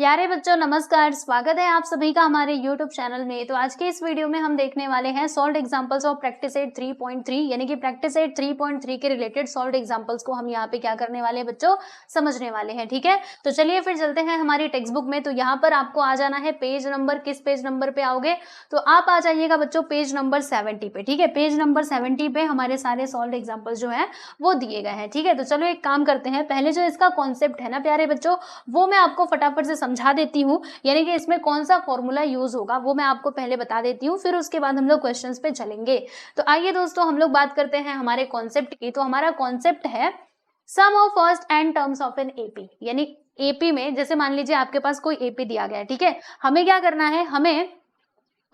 प्यारे बच्चों नमस्कार, स्वागत है आप सभी का हमारे YouTube चैनल में। तो आज के इस वीडियो में हम देखने वाले हैं solved examples of practice set 3.3 यानी कि प्रैक्टिस सेट 3.3 के रिलेटेड सॉल्व्ड एग्जांपल्स को हम यहाँ पे क्या करने वाले हैं बच्चों, समझने वाले हैं। ठीक है, तो चलिए फिर चलते हैं हमारी टेक्स्ट बुक में। तो यहाँ पर आपको आ जाना है पेज नंबर, किस पेज नंबर पे आओगे तो आप आ जाइएगा बच्चों पेज नंबर 70 पे। ठीक है, पेज नंबर 70 पे हमारे सारे सॉल्व्ड एग्जाम्पल्स जो है वो दिए गए हैं। ठीक है, तो चलो एक काम करते हैं, पहले जो इसका कॉन्सेप्ट है ना प्यारे बच्चों, वो मैं आपको फटाफट से समझा देती हूँ, यानी कि इसमें कौन सा फॉर्मूला यूज होगा वो मैं आपको पहले बता देती हूँ, फिर उसके बाद हम लोग क्वेश्चंस पे चलेंगे। तो आइए दोस्तों हम लोग बात करते हैं हमारे कॉन्सेप्ट की। तो हमारा कॉन्सेप्ट है sum of first n terms of an AP, यानी एपी में जैसे मान लीजिए आपके पास कोई एपी दिया गया है। ठीक है, हमें क्या करना है, हमें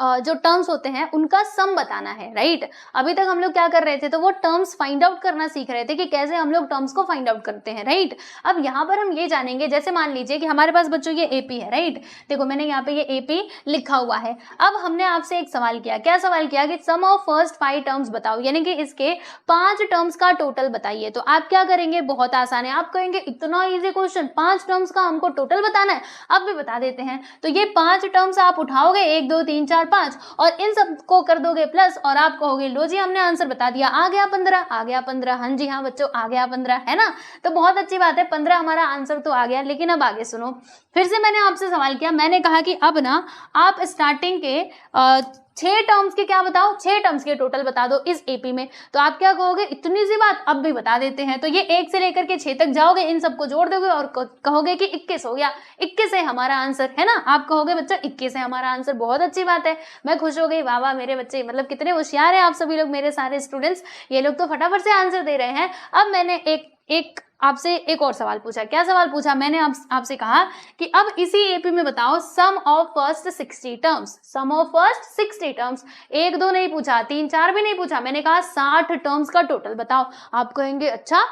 जो टर्म्स होते हैं उनका सम बताना है। राइट, अभी तक हम लोग क्या कर रहे थे, तो वो टर्म्स फाइंड आउट करना सीख रहे थे कि कैसे हम लोग टर्म्स को फाइंड आउट करते हैं। राइट, अब यहाँ पर हम ये जानेंगे, जैसे मान लीजिए कि हमारे पास बच्चों ये एपी है। राइट, देखो मैंने यहाँ पे ये एपी लिखा हुआ है। अब हमने आपसे एक सवाल किया, क्या सवाल किया कि सम ऑफ फर्स्ट 5 टर्म्स बताओ, यानी कि इसके 5 टर्म्स का टोटल बताइए। तो आप क्या करेंगे, बहुत आसान है, आप कहेंगे इतना इजी क्वेश्चन, 5 टर्म्स का हमको टोटल बताना है। अब भी बता देते हैं, तो ये 5 टर्म्स आप उठाओगे, 1 2 3 4 5, और इन सब को कर दोगे प्लस, और आप कहोगे लो जी हमने आंसर बता दिया, आ गया 15, आ गया 15। हाँ जी हाँ बच्चों, आ गया 15, है ना। तो बहुत अच्छी बात है, 15 हमारा आंसर तो आ गया। लेकिन अब आगे सुनो, फिर से मैंने आपसे सवाल किया, मैंने कहा कि अब ना आप स्टार्टिंग के 6 टर्म्स के क्या बताओ, 6 टर्म्स के टोटल बता दो इस एपी में। तो आप क्या कहोगे, इतनी सी बात, अब भी बता देते हैं। तो ये 1 से लेकर के 6 तक जाओगे, इन सबको जोड़ दोगे और कहोगे कि 21 हो गया, 21 है हमारा आंसर, है ना। आप कहोगे बच्चों 21 है हमारा आंसर, बहुत अच्छी बात है, मैं खुश हो गई, वाह वाह मेरे बच्चे, मतलब कितने होशियार हैं आप सभी लोग, मेरे सारे स्टूडेंट्स, ये लोग तो फटाफट से आंसर दे रहे हैं। अब मैंने एक आपसे एक और सवाल पूछा। क्या सवाल पूछा, मैंने आपसे कहा कि अब इसी एपी में बताओ sum of first 60 terms, sum of first 60 terms. 1 2 नहीं पूछा, 3 4 भी नहीं पूछा, मैंने कहा 60 टर्म्स का टोटल बताओ। आप कहेंगे अच्छा,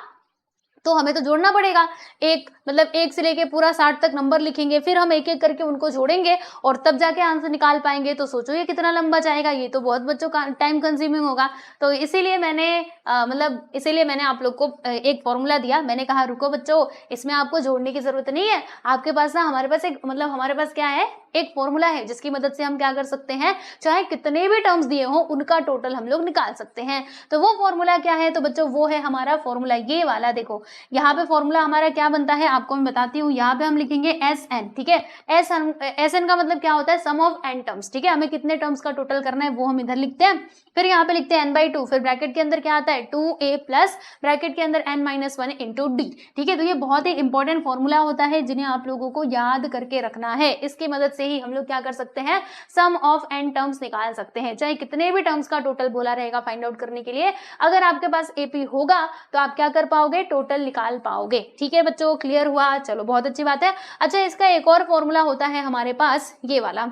तो हमें तो जोड़ना पड़ेगा, एक मतलब 1 से लेके पूरा 60 तक नंबर लिखेंगे, फिर हम एक एक करके उनको जोड़ेंगे और तब जाके आंसर निकाल पाएंगे। तो सोचो ये कितना लंबा जाएगा, ये तो बहुत बच्चों का टाइम कंज्यूमिंग होगा। तो इसीलिए मैंने आप लोग को एक फॉर्मूला दिया। मैंने कहा रुको बच्चों, इसमें आपको जोड़ने की जरूरत नहीं है, आपके पास ना हमारे पास क्या है, एक फॉर्मूला है जिसकी मदद से हम क्या कर सकते हैं, चाहे कितने भी टर्म्स दिए हो उनका टोटल हम लोग निकाल सकते हैं। तो वो फॉर्मूला क्या है, तो बच्चों वो है हमारा फॉर्मूला ये वाला। देखो यहाँ पे फॉर्मूला हमारा क्या बनता है, आपको मैं बताती हूँ। यहाँ पे हम लिखेंगे एस एन। ठीक है, एस एन का मतलब क्या होता है, सम ऑफ एन टर्म्स। ठीक है, हमें कितने टर्म्स का टोटल करना है वो हम इधर लिखते हैं, फिर यहाँ पे लिखते हैं n/2, फिर ब्रैकेट के अंदर क्या आता है 2a प्लस ब्रैकेट के अंदर n-1 इंटू डी। ठीक है, तो ये बहुत ही इंपॉर्टेंट फॉर्मूला होता है जिन्हें आप लोगों को याद करके रखना है। इसकी मदद से ही हम लोग क्या कर सकते हैं, सम ऑफ एन टर्म्स निकाल सकते हैं, चाहे कितने भी टर्म्स का टोटल बोला रहेगा फाइंड आउट करने के लिए। अगर आपके पास एपी होगा तो आप क्या कर पाओगे, टोटल निकाल पाओगे। ठीक है बच्चों, क्लियर हुआ, चलो बहुत अच्छी बात है। अच्छा, इसका एक और फॉर्मूला होता है हमारे पास, ये वाला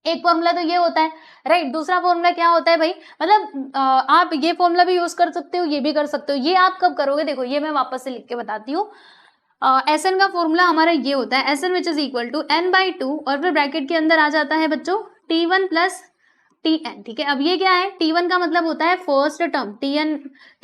एक फॉर्मूला तो ये होता है। राइट, दूसरा फॉर्मूला क्या होता है भाई, मतलब आप ये फॉर्मूला भी यूज कर सकते हो, ये भी कर सकते हो। ये आप कब करोगे, देखो ये मैं वापस से लिख के बताती हूँ। एस एन का फॉर्मूला हमारा ये होता है, S n which is equal to n/2 और फिर ब्रैकेट के अंदर आ जाता है बच्चों t1 प्लस Tn। ठीक है, अब ये क्या है, T1 का मतलब होता है फर्स्ट टर्म,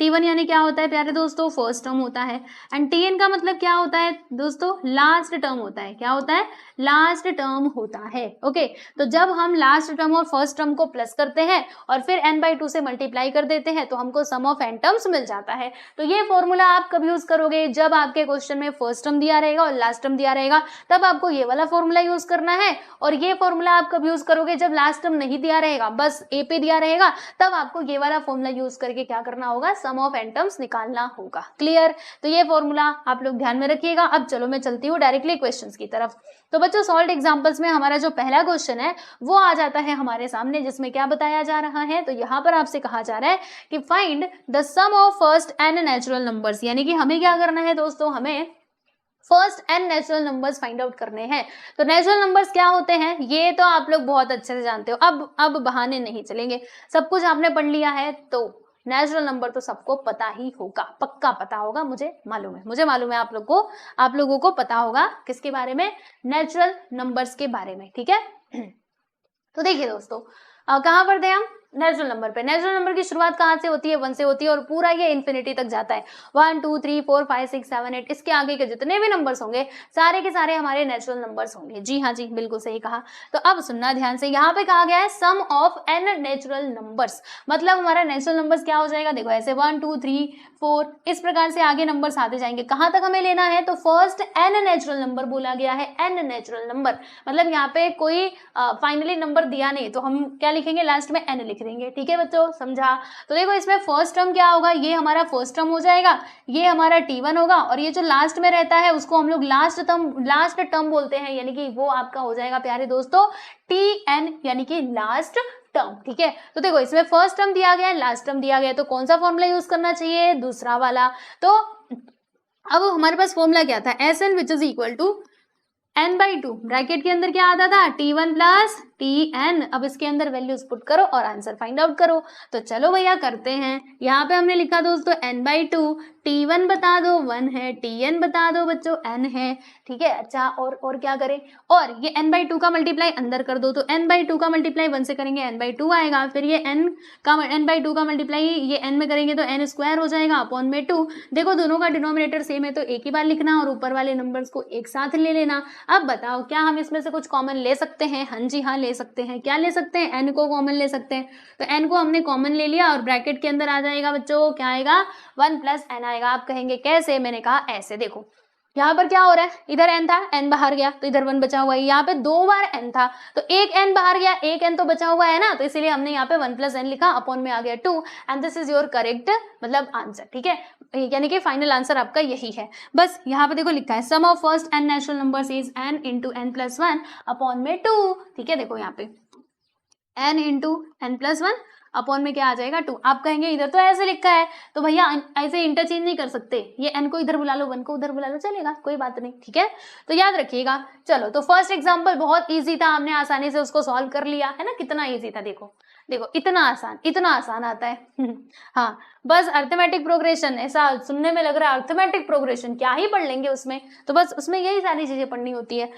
T1 यानी क्या होता है प्यारे दोस्तों, फर्स्ट टर्म होता है। एंड Tn का मतलब क्या होता है दोस्तों, लास्ट टर्म होता है। क्या होता है, लास्ट टर्म होता है। ओके, तो जब हम लास्ट टर्म और फर्स्ट टर्म को प्लस करते हैं और फिर n/2 से मल्टीप्लाई कर देते हैं तो हमको सम ऑफ एन टर्म्स मिल जाता है। तो ये फॉर्मूला आप कब यूज करोगे, जब आपके क्वेश्चन में फर्स्ट टर्म दिया रहेगा और लास्ट टर्म दिया रहेगा, तब आपको ये वाला फॉर्मूला यूज करना है। और ये फॉर्मूला आप कब यूज करोगे, जब लास्ट टर्म नहीं दिया रहेगा, बस ए पे दिया रहेगा, तब आपको ये वाला फॉर्मूला यूज करके क्या करना होगा, सम ऑफ एन टर्म्स निकालना होगा। क्लियर, तो ये फॉर्मूला आप लोग ध्यान में रखिएगा। अब चलो मैं चलती हूँ डायरेक्टली क्वेश्चंस की तरफ। तो बच्चों सॉल्व्ड एग्जांपल्स में हमारा जो पहला क्वेश्चन है वो आ जाता है हमारे सामने, जिसमें क्या बताया जा रहा है, तो यहाँ पर आपसे कहा जा रहा है कि find the sum of first n natural numbers, यानी कि हमें क्या करना है दोस्तों, हमें first n natural numbers find out करने हैं। तो नेचुरल नंबर्स क्या होते हैं ये तो आप लोग बहुत अच्छे से जानते हो, अब बहाने नहीं चलेंगे, सब कुछ आपने पढ़ लिया है। तो नेचुरल नंबर तो सबको पता ही होगा, पक्का पता होगा, मुझे मालूम है आप लोगों को पता होगा किसके बारे में, नेचुरल नंबर्स के बारे में। ठीक है, तो देखिए दोस्तों कहाँ पर थे हम, नेचुरल नंबर पे। नेचुरल नंबर की शुरुआत कहाँ से होती है? 1 से होती है और पूरा ये इन्फिनिटी तक जाता है। 1 2 3 4 5 6 7 8 इसके आगे के जितने भी नंबर्स होंगे सारे के सारे हमारे नेचुरल नंबर्स होंगे। जी हाँ जी, बिल्कुल सही कहा। तो अब सुनना ध्यान से, यहाँ पे कहा गया है sum of n natural numbers, मतलब हमारा नेचुरल नंबर्स क्या हो जाएगा? देखो ऐसे 1 2 3 4 इस प्रकार से आगे नंबर्स आते जाएंगे। कहाँ तक हमें लेना है? तो फर्स्ट n नेचुरल नंबर बोला गया है, n नेचुरल नंबर, मतलब यहाँ पे कोई फाइनली नंबर दिया नहीं तो हम क्या लिखेंगे? लास्ट में n लिख देंगे। ठीक है बच्चों, समझा? तो देखो इसमें फर्स्ट टर्म क्या होगा? ये हमारा फर्स्ट टर्म हो जाएगा, ये हमारा t1 होगा और ये जो लास्ट में रहता है उसको हम लोग लास्ट टर्म बोलते हैं, यानी कि वो आपका हो जाएगा प्यारे दोस्तों tn, यानी कि लास्ट टर्म। ठीक है, तो देखो इसमें फर्स्ट टर्म दिया गया है, लास्ट टर्म दिया गया है, तो कौन सा फॉर्मूला यूज करना चाहिए? दूसरा वाला। तो अब हमारे पास फॉर्मूला क्या था? Sn which is equal to n/2, bracket के अंदर क्या आता था? t1 plus tn। अब इसके अंदर वैल्यूज पुट करो और आंसर फाइंड आउट करो। तो चलो भैया करते हैं। यहाँ पे हमने लिखा दोस्तों n/2, t1 बता दो 1 है, tn बता दो बच्चों n है। ठीक है, अच्छा और क्या करें? और ये n/2 का मल्टीप्लाई अंदर कर दो, तो n/2 का मल्टीप्लाई 1 से करेंगे n/2 आएगा, फिर ये n/2 का मल्टीप्लाई ये n में करेंगे तो n स्क्वायर हो जाएगा अपॉन में 2। देखो दोनों का डिनोमिनेटर सेम है तो एक ही बार लिखना और ऊपर वाले नंबर्स को एक साथ ले लेना। अब बताओ क्या हम इसमें से कुछ कॉमन ले सकते हैं? हाँ जी हाँ, ले सकते हैं। क्या ले सकते हैं? n को कॉमन ले सकते हैं। तो n को हमने कॉमन ले लिया और ब्रैकेट के अंदर आ जाएगा बच्चों, क्या आएगा? 1 प्लस n आएगा। आप कहेंगे कैसे? मैंने कहा ऐसे। देखो यहाँ पर क्या हो रहा है? इधर n था, n बाहर गया तो इधर 1 बचा हुआ है। यहाँ पे 2 बार n था तो एक n बाहर गया, एक n तो बचा हुआ है ना, तो इसीलिए हमने यहाँ पे 1 प्लस n लिखा, अपॉन में आ गया 2 and this is your correct मतलब आंसर। ठीक है, यानी कि फाइनल आंसर आपका यही है। बस यहाँ पे देखो लिखा है sum of first n natural numbers is n into n plus 1 upon में 2। ठीक है, देखो यहाँ पे n into n plus 1 upon में क्या आ जाएगा? 2। आप कहेंगे इधर तो ऐसे लिखा है, तो भैया ऐसे इंटरचेंज नहीं कर सकते, ये n को इधर बुला लो 1 को उधर बुला लो, चलेगा, कोई बात नहीं। ठीक है, तो याद रखिएगा। चलो, तो फर्स्ट एग्जांपल बहुत इजी था, हमने आसानी से उसको सॉल्व कर लिया है ना। कितना इजी था, देखो देखो इतना आसान आता है। हाँ, बस अर्थमेटिक प्रोग्रेशन, ऐसा सुनने में लग रहा है अर्थमेटिक प्रोग्रेशन क्या ही पढ़ लेंगे उसमें, तो बस उसमें यही सारी चीजें पढ़नी होती है।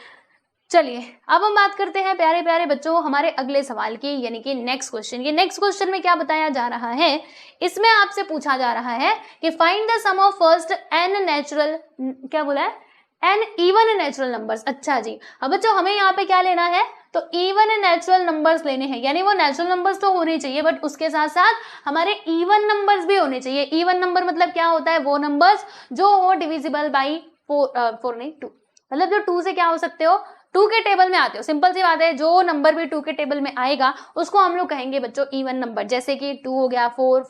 चलिए अब हम बात करते हैं प्यारे प्यारे बच्चों हमारे अगले सवाल की, यानी कि नेक्स्ट क्वेश्चन। ये नेक्स्ट क्वेश्चन में क्या बताया जा रहा है? इसमें आपसे पूछा जा रहा है कि find the sum of first n natural, क्या बोला है? n even natural numbers. अच्छा जी, अब बच्चों हमें यहाँ पे क्या लेना है? तो इवन नेचुरल नंबर्स लेने हैं, यानी वो नेचुरल नंबर्स तो होने चाहिए बट उसके साथ साथ हमारे इवन नंबर्स भी होने चाहिए। इवन नंबर मतलब क्या होता है? वो नंबर्स जो हो डिविजिबल बाई 4 नहीं 2, मतलब जो 2 से क्या हो सकते हो? 2 के टेबल में आते हो। सिंपल सी बात है, जो नंबर भी 2 के टेबल में आएगा उसको हम लोग कहेंगे बच्चों इवन नंबर। जैसे कि 2 हो गया, 4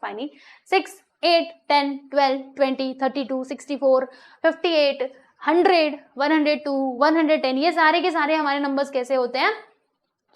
5 6 8 10 12 20 32 64 58 100 102 110, ये सारे के सारे हमारे नंबर्स कैसे होते हैं?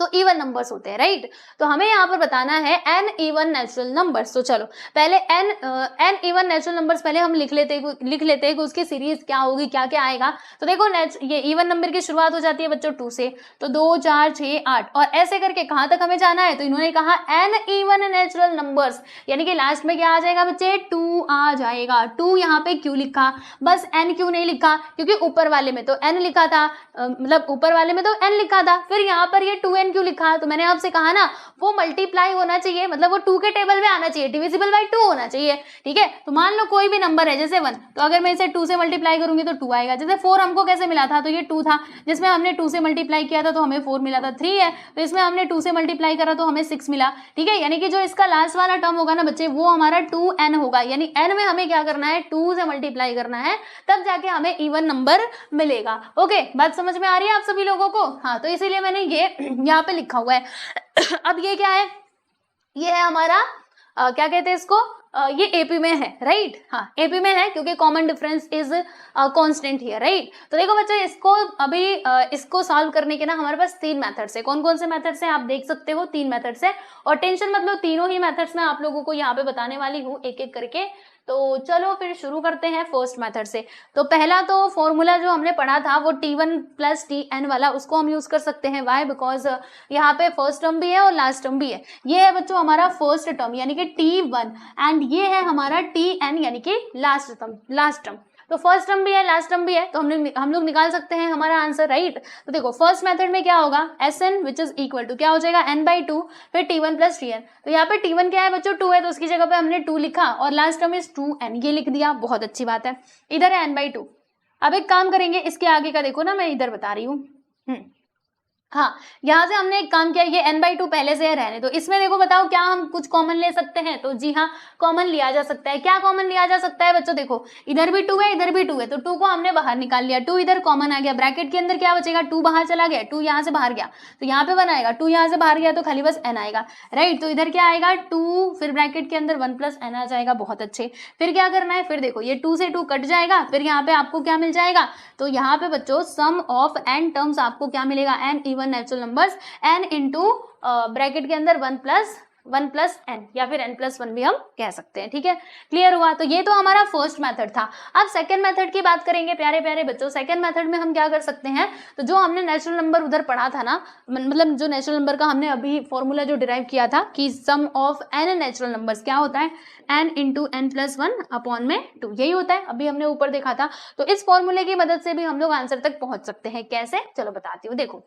तो इवन नंबर्स होते हैं, राइट। तो हमें यहाँ पर बताना है n इवन नेचुरल नंबर्स। तो चलो पहले n इवन नेचुरल नंबर्स पहले हम लिख लेते हैं कि उसकी सीरीज क्या होगी, क्या क्या आएगा। तो देखो ये इवन नंबर की शुरुआत हो जाती है बच्चों 2 से, तो 2 4 6 8 और ऐसे करके कहाँ तक हमें जाना है? तो इन्होंने कहा n इवन नेचुरल नंबर्स, यानी कि लास्ट में क्या आ जाएगा बच्चे? 2 आ जाएगा। 2 यहाँ पे क्यों लिखा? बस n क्यों नहीं लिखा? क्योंकि ऊपर वाले में तो n लिखा था, मतलब ऊपर वाले में तो n लिखा था, फिर यहाँ पर ये 2n क्यों लिखा? तो मैंने आपसे कहा ना वो मल्टीप्लाई होना चाहिए, मतलब वो 2 के टेबल में आना चाहिए, डिविजिबल बाय 2 होना चाहिए। ठीक है, तो मान लो कोई भी नंबर है जैसे 1, तो अगर मैं इसे 2 से मल्टीप्लाई करूंगी तो 2 आएगा। जैसे 4 हमको कैसे मिला था? तो ये 2 था, जिसमें हमने 2 से मल्टीप्लाई किया था तो हमें 4 मिला था। 3 है तो इसमें हमने 2 से मल्टीप्लाई करा तो हमें 6 मिला। ठीक है, यानी कि जो इसका लास्ट वाला टर्म होगा ना बच्चे वो हमारा 2n होगा, यानी n में हमें क्या करना है? 2 से मल्टीप्लाई करना है, तब जाके हमें इवन नंबर मिलेगा। ओके, बात समझ में आ रही है आप सभी लोगों को? हाँ, तो इसीलिए मैंने ये यहाँ पे लिखा हुआ है। अब ये क्या है? ये है हमारा क्या कहते हैं इसको? ये एपी में है, राइट। हाँ, एपी में है क्योंकि common difference is constant here, right. तो देखो बच्चों इसको अभी इसको सॉल्व करने के ना हमारे पास 3 मेथड्स है। कौन कौन से मेथड्स हैं आप देख सकते हो? 3 मेथड्स है और टेंशन मतलब तीनों ही मेथड्स मैं आप लोगों को यहाँ पे बताने वाली हूँ एक एक करके। तो चलो फिर शुरू करते हैं फर्स्ट मेथड से। तो पहला तो फॉर्मूला जो हमने पढ़ा था वो t1 प्लस tn वाला, उसको हम यूज कर सकते हैं। वाई? बिकॉज यहाँ पे फर्स्ट टर्म भी है और लास्ट टर्म भी है। ये है बच्चों हमारा फर्स्ट टर्म यानी कि t1 एंड ये है हमारा tn यानी कि लास्ट टर्म। तो फर्स्ट टर्म भी है, लास्ट टर्म भी है, तो हम लोग निकाल सकते हैं हमारा आंसर, राइट। तो देखो फर्स्ट मेथड में क्या होगा, Sn which is equal to क्या हो जाएगा, n/2 फिर T1 प्लस Tn। तो यहाँ पे T1 क्या है बच्चों, 2 है, तो उसकी जगह पे हमने 2 लिखा और लास्ट टर्म इज 2n, ये लिख दिया, बहुत अच्छी बात है। इधर है n/2। अब एक काम करेंगे, इसके आगे का देखो ना, मैं इधर बता रही हूँ। हाँ, यहाँ से हमने एक काम किया, ये n/2 पहले से है रहने, तो इसमें देखो बताओ क्या हम कुछ कॉमन ले सकते हैं, तो जी हाँ कॉमन लिया जा सकता है। क्या कॉमन लिया जा सकता है बच्चों, देखो इधर भी 2 है, इधर भी 2 है, तो 2 को हमने बाहर निकाल लिया, 2 इधर कॉमन आ गया, ब्रैकेट के अंदर क्या बचेगा, 2 बाहर चला गया, 2 यहाँ से बाहर गया तो यहाँ पे 1 आएगा, 2 यहाँ से बाहर गया तो खाली बस n आएगा, राइट। तो इधर क्या आएगा 2, फिर ब्रैकेट के अंदर 1 प्लस n आ जाएगा, बहुत अच्छे। फिर क्या करना है, फिर देखो ये 2 से 2 कट जाएगा, फिर यहाँ पे आपको क्या मिल जाएगा, तो यहाँ पे बच्चों सम ऑफ n टर्म्स आपको क्या मिलेगा, n even natural numbers, n into bracket के अंदर 1 प्लस n या फिर n+1 भी हम कह सकते हैं, ठीक है। क्लियर हुआ, तो ये तो हमारा फर्स्ट मेथड था। अब सेकंड मेथड की बात करेंगे प्यारे प्यारे बच्चों। सेकंड मेथड में हम क्या कर सकते हैं, तो जो हमने नेचुरल नंबर उधर पढ़ा था ना, मतलब जो नेचुरल नंबर का हमने अभी फॉर्मूला जो डिराइव किया था कि sum of n natural numbers क्या होता है, n इंटू n+1 अपॉन में 2, यही होता है, अभी हमने ऊपर देखा था। तो इस फॉर्मूले की मदद से भी हम लोग आंसर तक पहुंच सकते हैं। कैसे, चलो बताती हूँ। देखो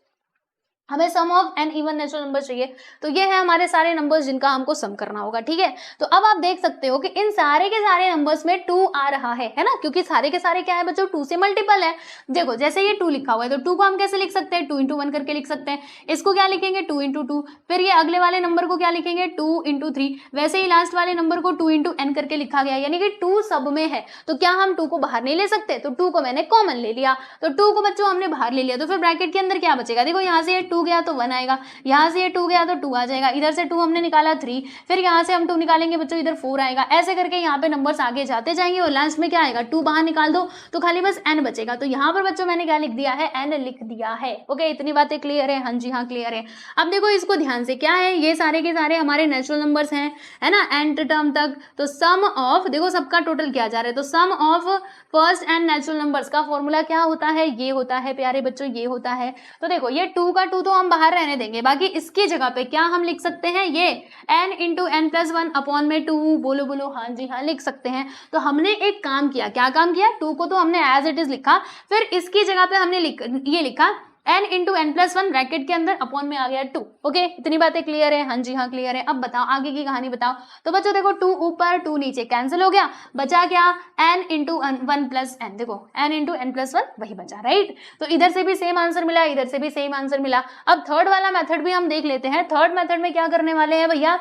हमें sum of n even natural number चाहिए, तो ये है हमारे सारे नंबर्स जिनका हमको सम करना होगा, ठीक है। तो अब आप देख सकते हो कि इन सारे के सारे नंबर्स में 2 आ रहा है ना, क्योंकि सारे के सारे क्या है बच्चों, 2 से मल्टीपल है। देखो जैसे ये 2 लिखा हुआ है, तो 2 को हम कैसे लिख सकते हैं, 2 इंटू 1 करके लिख सकते हैं। इसको क्या लिखेंगे, 2 इंटू 2, फिर ये अगले वाले नंबर को क्या लिखेंगे, 2 इंटू 3, वैसे ही लास्ट वाले नंबर को 2 इंटू n करके लिखा गया, यानी कि 2 सब में है। तो क्या हम 2 को बाहर नहीं ले सकते, तो 2 को मैंने कॉमन ले लिया, तो 2 को बच्चों हमने बाहर ले लिया, तो फिर ब्रैकेट के अंदर क्या बचेगा, देखो यहाँ से ये 2 गया तो 1 आएगा, यहाँ से ये 2 गया तो 2 आ जाएगा, इधर से 2 हमने निकाला 3, फिर यहाँ से हम 2 निकालेंगे बच्चों, इधर 4 आएगा, ऐसे करके यहाँ पे नंबर्स आगे जाते जाएंगे और लास्ट में क्या आएगा, 2 बाहर निकाल दो तो खाली बस n बचेगा। तो यहाँ पर बच्चों मैंने क्या लिख दिया है, n लिख दिया है। ओके, इतनी बातें क्लियर है, हाँ जी हाँ क्लियर है। अब देखो इसको ध्यान से, क्या है, ये सारे के सारे हमारे नेचुरल नंबर्स हैं, है ना, nth टर्म तक। तो सम ऑफ, देखो सबका टोटल किया जा रहा है, तो sum of first n natural numbers का फॉर्मूला क्या होता है, ये होता है प्यारे बच्चों, ये होता है। तो देखो ये 2 का 2 तो हम बाहर रहने देंगे, बाकी इसकी जगह पे क्या हम लिख सकते हैं, ये n इंटू n+1 अपॉन में 2, बोलो बोलो, हाँ जी हाँ लिख सकते हैं। तो हमने एक काम किया, क्या काम किया, 2 को तो हमने एज इट इज लिखा, फिर इसकी जगह पे हमने ये लिखा n इंटू n+1 ब्रैकेट के अंदर अपॉन में आ गया 2। ओके, इतनी बातें क्लियर है, हाँ जी हाँ क्लियर है। अब बताओ आगे की कहानी बताओ। तो बच्चों देखो 2 ऊपर 2 नीचे कैंसिल हो गया, बचा क्या, n इंटू 1 प्लस n, देखो n इंटू n+1 वही बचा, राइट। तो इधर से भी सेम आंसर मिला, इधर से भी सेम आंसर मिला। अब थर्ड वाला मेथड भी हम देख लेते हैं। थर्ड मेथड में क्या करने वाले हैं भैया,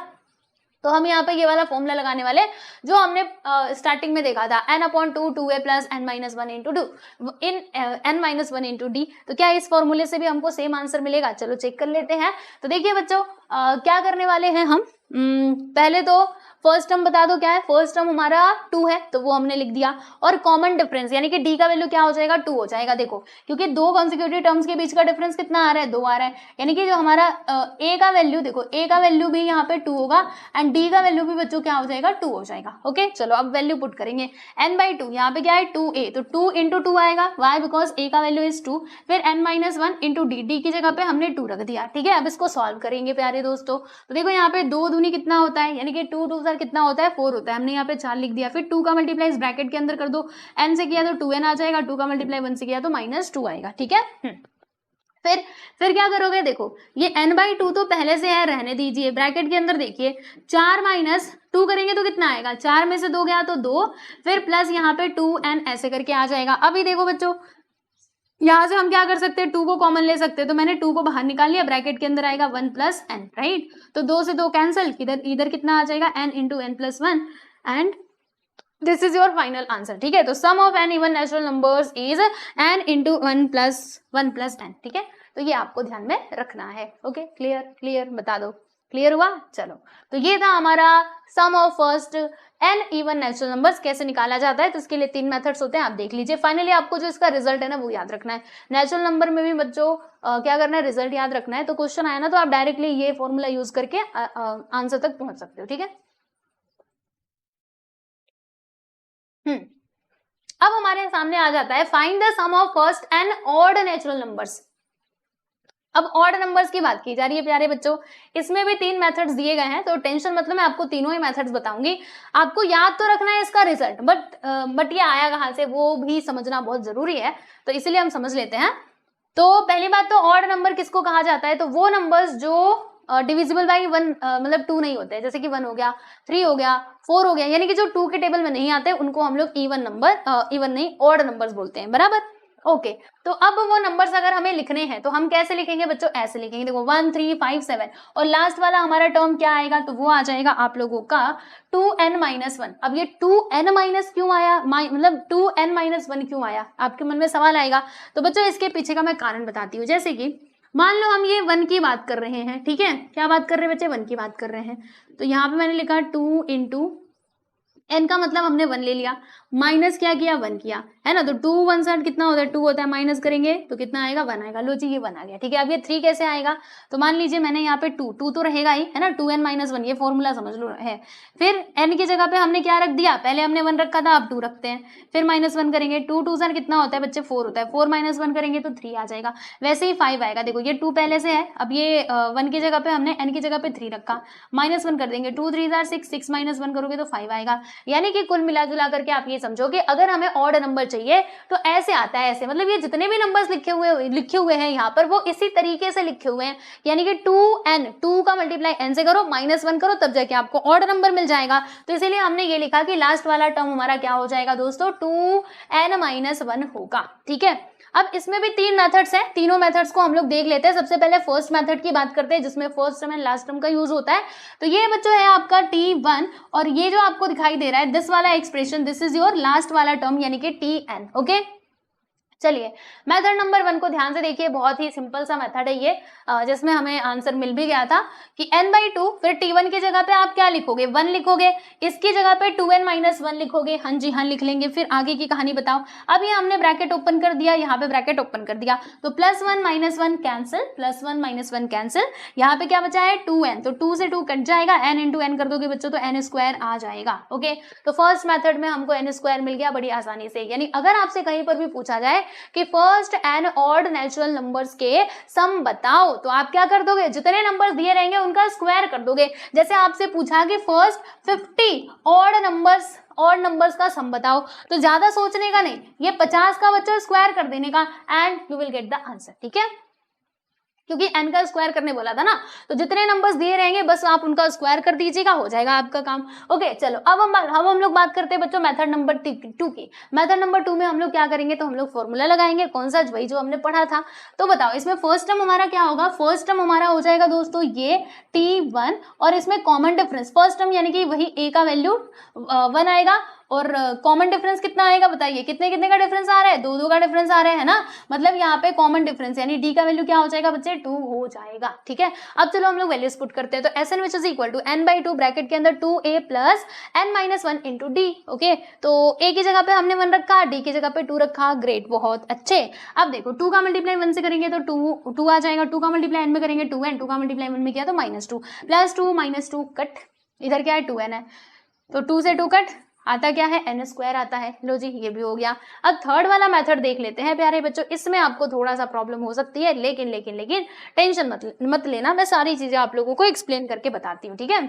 तो हम यहाँ पे ये वाला फॉर्मूला लगाने वाले जो हमने स्टार्टिंग में देखा था, n/2 2a plus n-1 into 2 इन n-1 इंटू d। तो क्या इस फॉर्मूले से भी हमको सेम आंसर मिलेगा, चलो चेक कर लेते हैं। तो देखिए बच्चों क्या करने वाले हैं हम, पहले तो फर्स्ट टर्म बता दो क्या है, फर्स्ट टर्म हमारा 2 है तो वो हमने लिख दिया, और कॉमन डिफरेंस यानी कि d का वैल्यू क्या हो जाएगा, 2 हो जाएगा। देखो क्योंकि दो कॉन्सिक्यूटिव टर्म्स के बीच का डिफरेंस कितना आ रहा है, 2 आ रहा है, यानी कि जो हमारा a का वैल्यू, देखो a का वैल्यू भी यहाँ पे 2 होगा एंड d का वैल्यू भी बच्चों क्या हो जाएगा, 2 हो जाएगा। ओके चलो अब वैल्यू पुट करेंगे, n/2 यहाँ पे क्या है 2a, तो 2 इंटू 2 आएगा, वाई बिकॉज a का वैल्यू इज 2, फिर n-1 इंटू d की जगह पे हमने 2 रख दिया, ठीक है। अब इसको सॉल्व करेंगे प्यारे दोस्तों। तो देखो यहाँ पे 2 दूनी कितना होता है, यानी कि 2 2 सर कितना होता है, 4 होता है, हमने यहाँ पे 4 लिख दिया, फिर 2 का मल्टीप्लाई इस ब्रैकेट के अंदर कर दो, n से किया तो 2n आ जाएगा, 2 का मल्टीप्लाई 1 से किया तो -2 आएगा, ठीक है। फिर क्या करोगे, देखो ये n/2 तो पहले से है, रहने दीजिए, ब्रैकेट के अंदर देखिए 4 माइनस 2 करेंगे तो कितना आएगा, 4 में से 2 गया तो 2, फिर प्लस यहाँ पे 2n ऐसे करके आ जाएगा। अभी देखो बच्चों यहाँ से हम क्या कर सकते हैं, 2 को कॉमन ले सकते हैं, तो मैंने 2 को बाहर निकाल लिया, ब्रैकेट के अंदर आएगा 1 प्लस n, राइट। तो 2 से 2 कैंसिल, इधर कितना आ जाएगा, n into n+1 and this is your final answer, ठीक है। तो sum of n even natural numbers is n into 1 plus n, ठीक है। तो ये आपको ध्यान में रखना है। ओके क्लियर बता दो, क्लियर हुआ। चलो तो ये था हमारा sum of first n even natural numbers कैसे निकाला जाता है। तो इसके लिए 3 मेथड्स होते हैं, आप देख लीजिए। फाइनली आपको जो इसका रिजल्ट है ना वो याद रखना है। नेचुरल नंबर में भी बच्चों क्या करना है, रिजल्ट याद रखना है। तो क्वेश्चन आया ना तो आप डायरेक्टली ये फॉर्मूला यूज करके आंसर तक पहुंच सकते हो, ठीक है। अब हमारे सामने आ जाता है find the sum of first n odd natural numbers. अब ऑड नंबर्स की बात की जा रही है प्यारे बच्चों, इसमें भी 3 मेथड्स दिए गए हैं, तो टेंशन मतलब मैं आपको तीनों ही मेथड्स बताऊंगी। आपको याद तो रखना है इसका रिजल्ट, बट ये आया कहाँ से वो भी समझना बहुत जरूरी है, तो इसीलिए हम समझ लेते हैं। तो पहली बात तो ऑड नंबर किसको कहा जाता है, तो वो नंबर्स जो डिविजिबल बाई 1 मतलब 2 नहीं होते हैं, जैसे कि 1 हो गया, 3 हो गया, 4 हो गया, यानी कि जो 2 के टेबल में नहीं आते उनको हम लोग इवन नहीं ऑड नंबर्स बोलते हैं, बराबर। ओके, तो अब वो नंबर्स अगर हमें लिखने हैं तो हम कैसे लिखेंगे बच्चों, ऐसे लिखेंगे, देखो 1 3 5 7 और लास्ट वाला हमारा टर्म क्या आएगा, तो वो आ जाएगा आप लोगों का 2n-1। अब ये 2n माइनस क्यों आया, मतलब 2n-1 क्यों आया, आपके मन में सवाल आएगा। तो बच्चों इसके पीछे का मैं कारण बताती हूँ। जैसे कि मान लो हम ये 1 की बात कर रहे हैं, ठीक है, क्या बात कर रहे हैं बच्चे, 1 की बात कर रहे हैं, तो यहाँ पे मैंने लिखा 2 इंटू n का मतलब हमने 1 ले लिया, माइनस क्या किया, 1 किया, है ना। तो 2 1 साइड कितना होता है, 2 होता है, माइनस करेंगे तो कितना आएगा, 1 आएगा। लो जी ये 1 आ गया, ठीक है। अब ये 3 कैसे आएगा, तो मान लीजिए मैंने यहाँ पे 2 तो रहेगा ही, है ना, 2n-1, ये फॉर्मूला समझ लो है। फिर n की जगह पे हमने क्या रख दिया, पहले हमने 1 रखा था, अब 2 रखते हैं, फिर -1 करेंगे, 2 2 साइड कितना होता है बच्चे, 4 होता है, 4 -1 करेंगे तो 3 आ जाएगा। वैसे ही 5 आएगा, देखो ये 2 पहले से है, अब ये 1 की जगह पे हमने n की जगह पे 3 रखा, -1 कर देंगे, 2 3 6 6 -1 करोगे तो 5 आएगा। यानी कि कुल मिला जुला करके आप ये समझो कि अगर हमें ऑड नंबर चाहिए तो ऐसे आता है, ऐसे, मतलब ये जितने भी नंबर्स लिखे हुए हैं यहाँ पर वो इसी तरीके से लिखे हुए हैं, यानी कि 2n, 2 का मल्टीप्लाई n से करो, -1 करो, तब जाके आपको ऑड नंबर मिल जाएगा। तो इसीलिए हमने ये लिखा कि लास्ट वाला टर्म हमारा क्या हो जाएगा दोस्तों, 2n-1 होगा, ठीक है। अब इसमें भी 3 मेथड्स हैं, तीनों मेथड्स को हम लोग देख लेते हैं। सबसे पहले फर्स्ट मेथड की बात करते हैं, जिसमें first term and last term का यूज होता है। तो ये बच्चों है आपका t1, और ये जो आपको दिखाई दे रहा है दिस वाला expression, this is your last वाला टर्म यानी कि tn, ओके। चलिए मेथड नंबर 1 को ध्यान से देखिए, बहुत ही सिंपल सा मेथड है ये, जिसमें हमें आंसर मिल भी गया था कि n/2, फिर t1 की जगह पे आप क्या लिखोगे, 1 लिखोगे, इसकी जगह पे 2n-1 लिखोगे, हाँ जी हाँ लिख लेंगे। फिर आगे की कहानी बताओ। अब ये हमने ब्रैकेट ओपन कर दिया, यहाँ पे ब्रैकेट ओपन कर दिया, तो +1 -1 कैंसिल, +1 -1 कैंसिल, यहाँ पे क्या बचा है 2n, तो 2 से 2 कट जाएगा, n इंटू n कर दोगे बच्चों तो n² आ जाएगा, ओके। तो फर्स्ट मेथड में हमको n² मिल गया बड़ी आसानी से। यानी अगर आपसे कहीं पर भी पूछा जाए कि first n odd natural numbers के सम बताओ, तो आप क्या कर दोगे, जितने नंबर्स दिए रहेंगे उनका स्क्वायर कर दोगे। जैसे आपसे पूछा कि फर्स्ट 50 ऑड नंबर्स का सम बताओ, तो ज्यादा सोचने का नहीं, ये 50 का बच्चा स्क्वायर कर देने का and you will get the answer, ठीक है, क्योंकि n का स्क्वायर करने बोला था ना। तो जितने नंबर्स दिए रहेंगे बस आप उनका स्क्वायर कर दीजिएगा, हो जाएगा आपका काम, ओके। चलो अब हम लोग बात करते हैं बच्चों मेथड नंबर 2 की। मेथड नंबर 2 में हम लोग क्या करेंगे, तो हम लोग फॉर्मूला लगाएंगे, कौन सा, वही जो हमने पढ़ा था। तो बताओ इसमें फर्स्ट टर्म हमारा क्या होगा, फर्स्ट टर्म हमारा हो जाएगा दोस्तों ये t1, और इसमें कॉमन डिफरेंस फर्स्ट टर्म यानी कि वही a का वैल्यू 1 आएगा, और कॉमन डिफरेंस कितना आएगा बताइए, कितने कितने का डिफरेंस आ रहा है, 2 2 का डिफरेंस आ रहा है ना, मतलब यहाँ पे कॉमन डिफरेंस यानी d का वैल्यू क्या हो जाएगा बच्चे, 2 हो जाएगा, ठीक है। अब चलो हम लोग वैल्यूज पुट करते हैं, तो sn which is equal to n/2 bracket के अंदर 2a plus n-1 into d, okay. तो a की जगह पे हमने 1 रखा, d की जगह पे 2 रखा, ग्रेट, बहुत अच्छे। अब देखो 2 का मल्टीप्लाई 1 से करेंगे तो 2 आ जाएगा, 2 का मल्टीप्लाई n में करेंगे 2n, 2 का मल्टीप्लाई 1 में किया तो -2, +2 कट, इधर क्या है 2n है, तो 2 से 2 कट, आता क्या है n² आता है। लो जी ये भी हो गया। अब थर्ड वाला मेथड देख लेते हैं प्यारे बच्चों, इसमें आपको थोड़ा सा प्रॉब्लम हो सकती है, लेकिन टेंशन मत लेना, मैं सारी चीजें आप लोगों को एक्सप्लेन करके बताती हूँ, ठीक है।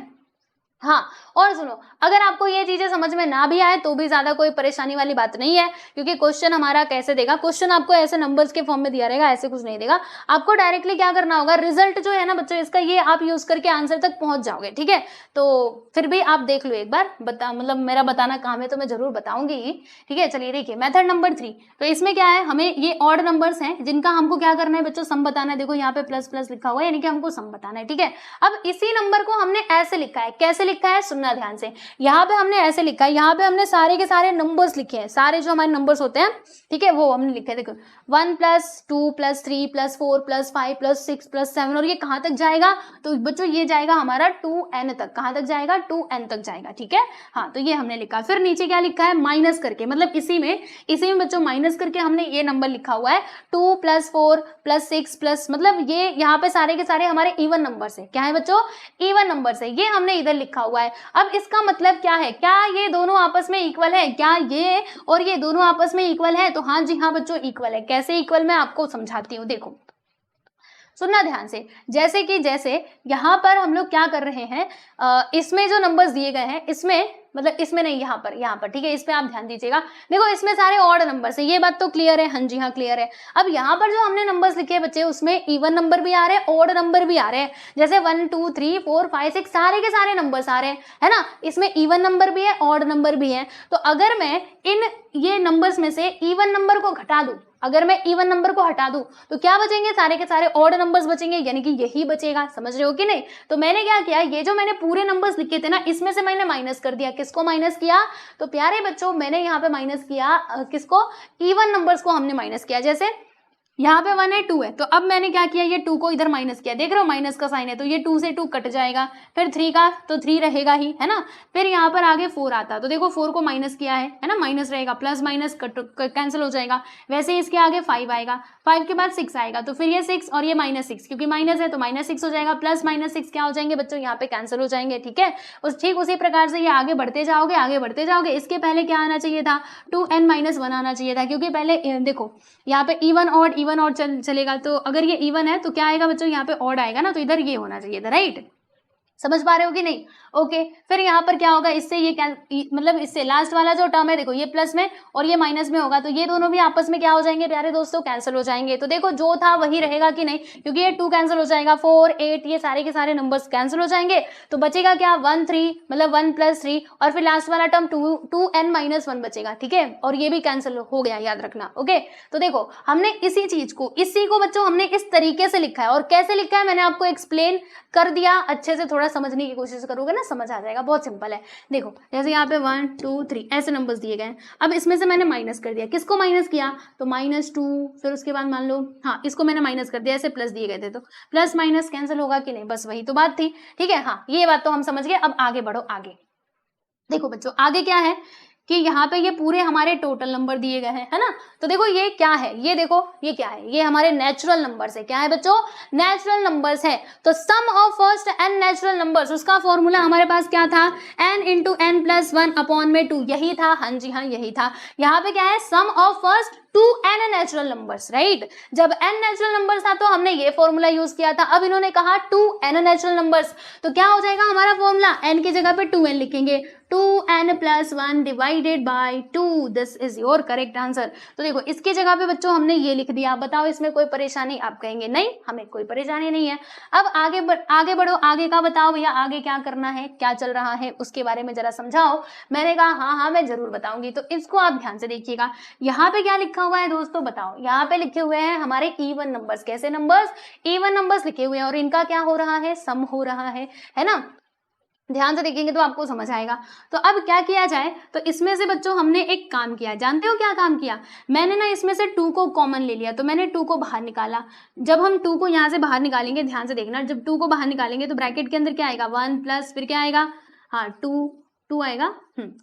हाँ, और सुनो, अगर आपको ये चीजें समझ में ना भी आए तो भी ज्यादा कोई परेशानी वाली बात नहीं है, क्योंकि क्वेश्चन हमारा कैसे देगा, क्वेश्चन आपको ऐसे नंबर्स के फॉर्म में दिया रहेगा, ऐसे कुछ नहीं देगा। आपको डायरेक्टली क्या करना होगा, रिजल्ट जो है ना बच्चों इसका, ये आप यूज करके आंसर तक पहुंच जाओगे, ठीक है। तो फिर भी आप देख लो एक बार, मतलब मेरा बताना काम है तो मैं जरूर बताऊंगी, ठीक है। चलिए देखिए मेथड नंबर 3, तो इसमें क्या है, हमें ये ऑड नंबर्स हैं जिनका हमको क्या करना है बच्चों, सम बताना है। देखो यहाँ पे प्लस लिखा हुआ है, यानी कि हमको सम बताना है, ठीक है। अब इसी नंबर को हमने ऐसे लिखा है, कैसे लिखा है सुनना ध्यान से, यहाँ पे हमने ऐसे लिखा है, यहाँ पे हमने सारे के सारे नंबर्स लिखे हैं, सारे जो हमारे नंबर्स होते हैं, ठीक है, वो हमने लिखे हैं। देखो 1 + 2 + 3 + 4 + 5 + 6 + 7, और ये कहाँ तक जाएगा, तो बच्चों ये जाएगा हमारा 2n तक, कहाँ तक जाएगा 2n तक जाएगा, ठीक है। हाँ, तो ये हमने लिखा। फिर नीचे क्या लिखा है, माइनस करके, मतलब इसी में बच्चों माइनस करके हमने ये नंबर लिखा हुआ है 2 + 4 + 6 + मतलब ये यहाँ पे सारे के सारे हमारे इवन नंबर्स है, क्या है बच्चों, इवन नंबर्स है, ये हमने इधर लिखा हुआ है। अब इसका मतलब क्या है, क्या ये दोनों आपस में इक्वल है, क्या ये और ये दोनों आपस में इक्वल है, तो हाँ जी हाँ बच्चों इक्वल है। कैसे इक्वल, मैं आपको समझाती हूँ, देखो सुनना ध्यान से। जैसे यहाँ पर हम लोग क्या कर रहे हैं, इसमें जो नंबर्स दिए गए हैं, इसमें मतलब इसमें नहीं, यहाँ पर, ठीक है, इस पे आप ध्यान दीजिएगा। देखो इसमें सारे ऑड नंबर्स है, ये बात तो क्लियर है, हाँ जी हाँ क्लियर है। अब यहाँ पर जो हमने नंबर्स लिखे हैं बच्चे, उसमें इवन नंबर भी आ रहे हैं, ऑड नंबर भी आ रहे हैं, जैसे 1 2 3 4 5 6 सारे के सारे नंबर्स आ रहे हैं, है ना। इसमें इवन नंबर भी है, ऑड नंबर भी है। तो अगर मैं ये नंबर्स में से इवन नंबर को घटा दूं, अगर मैं इवन नंबर को हटा दूं तो क्या बचेंगे, सारे के सारे ऑड नंबर्स बचेंगे, यानी कि यही बचेगा। समझ रहे हो कि नहीं। तो मैंने क्या किया, ये जो मैंने पूरे नंबर्स लिखे थे ना, इसमें से मैंने माइनस कर दिया। किसको माइनस किया, तो प्यारे बच्चों मैंने यहाँ पे माइनस किया किसको, इवन नंबर्स को हमने माइनस किया। जैसे यहाँ पे 1 है 2 है, तो अब मैंने क्या किया, ये 2 को इधर माइनस किया, देख रहे हो माइनस का साइन है, तो ये 2 से 2 कट जाएगा, फिर 3 का तो 3 रहेगा ही, है ना। फिर यहाँ पर आगे 4 आता, तो देखो 4 को माइनस किया है ना, माइनस रहेगा, प्लस माइनस कैंसिल हो जाएगा। वैसे इसके आगे 5 आएगा, 5 के बाद 6 आएगा, तो फिर ये 6 और ये -6, क्योंकि माइनस है तो -6 हो जाएगा, प्लस -6 क्या हो जाएंगे बच्चों, यहाँ पे कैंसिल हो जाएंगे, ठीक है। ठीक उसी प्रकार से ये आगे बढ़ते जाओगे। इसके पहले क्या आना चाहिए था, 2n-1 आना चाहिए था, क्योंकि पहले देखो यहाँ पे इवन ऑड चलेगा। तो अगर ये इवन है तो क्या आएगा बच्चों, यहाँ पे ऑड आएगा ना, तो इधर ये होना चाहिए था, राइट। समझ पा रहे हो कि नहीं। ओके, फिर यहाँ पर क्या होगा, इससे ये मतलब इससे लास्ट वाला जो टर्म है, देखो ये प्लस में और ये माइनस में होगा, तो ये दोनों भी आपस में क्या हो जाएंगे प्यारे दोस्तों, कैंसिल हो जाएंगे। तो देखो जो था वही रहेगा कि नहीं, क्योंकि ये 2 कैंसिल हो जाएगा, 4 8 ये सारे के सारे नंबर्स कैंसिल हो जाएंगे। तो बचेगा क्या, 1 3, मतलब 1 + 3, और फिर लास्ट वाला टर्म 2n-1 बचेगा, ठीक है। और ये भी कैंसिल हो गया, याद रखना। ओके, तो देखो हमने इसी को बच्चों हमने इस तरीके से लिखा है, और कैसे लिखा है मैंने आपको एक्सप्लेन कर दिया। अच्छे से थोड़ा समझने की कोशिश करोगे ना, समझ आ जाएगा, बहुत सिंपल है। देखो जैसे यहाँ पे 1 2 3 ऐसे नंबर्स दिए गए हैं। अब इसमें से मैंने माइनस कर दिया, किसको माइनस किया, तो -2, फिर उसके बाद मान लो हाँ इसको मैंने माइनस कर दिया, ऐसे प्लस दिए गए थे, तो प्लस माइनस कैंसिल होगा कि नहीं, बस वही तो बात थी, ठीक है। हाँ ये बात तो हम समझ गए। अब आगे बढ़ो, आगे देखो बच्चों, आगे क्या है कि यहाँ पे ये पूरे हमारे टोटल नंबर दिए गए हैं, है ना। तो देखो ये क्या है, ये देखो ये क्या है, ये हमारे नेचुरल नंबर्स है। क्या है बच्चों, नेचुरल नंबर्स है। तो sum of first n natural numbers, उसका फॉर्मूला हमारे पास क्या था, n × n + 1/2, यही था, हाँ जी हाँ यही था। यहाँ पे क्या है, sum of first 2n natural numbers, right. जब n नेचुरल नंबर्स था तो हमने ये फॉर्मूला यूज किया था। अब इन्होंने कहा 2n नेचुरल नंबर्स, तो क्या हो जाएगा हमारा फॉर्मूला, n की जगह पे 2n लिखेंगे, 2n + 1 / 2, this is your correct answer. तो देखो इसकी जगह पे बच्चों हमने ये लिख दिया। बताओ इसमें कोई परेशानी, आप कहेंगे नहीं हमें कोई परेशानी नहीं है। अब आगे बढ़ो, आगे का बताओ भैया, आगे क्या करना है, क्या चल रहा है उसके बारे में जरा समझाओ। मैंने कहा हाँ मैं जरूर बताऊंगी। तो इसको आप ध्यान से देखिएगा, यहाँ पे क्या लिखा हुआ है दोस्तों, बताओ। यहाँ पे लिखे हुए हैं हमारे इवन नंबर्स। कैसे नंबर्स, इवन नंबर्स लिखे हुए हैं, और इनका क्या हो रहा है, सम हो रहा है ना। ध्यान से देखेंगे तो आपको समझ आएगा। तो अब क्या किया जाए, तो इसमें से बच्चों हमने एक काम किया, जानते हो क्या काम किया, मैंने ना इसमें से 2 को कॉमन ले लिया, तो मैंने 2 को बाहर निकाला। जब हम 2 को यहाँ से बाहर निकालेंगे, ध्यान से देखना, जब 2 को बाहर निकालेंगे तो ब्रैकेट के अंदर क्या आएगा, 1 प्लस फिर क्या आएगा, हाँ 2 आएगा,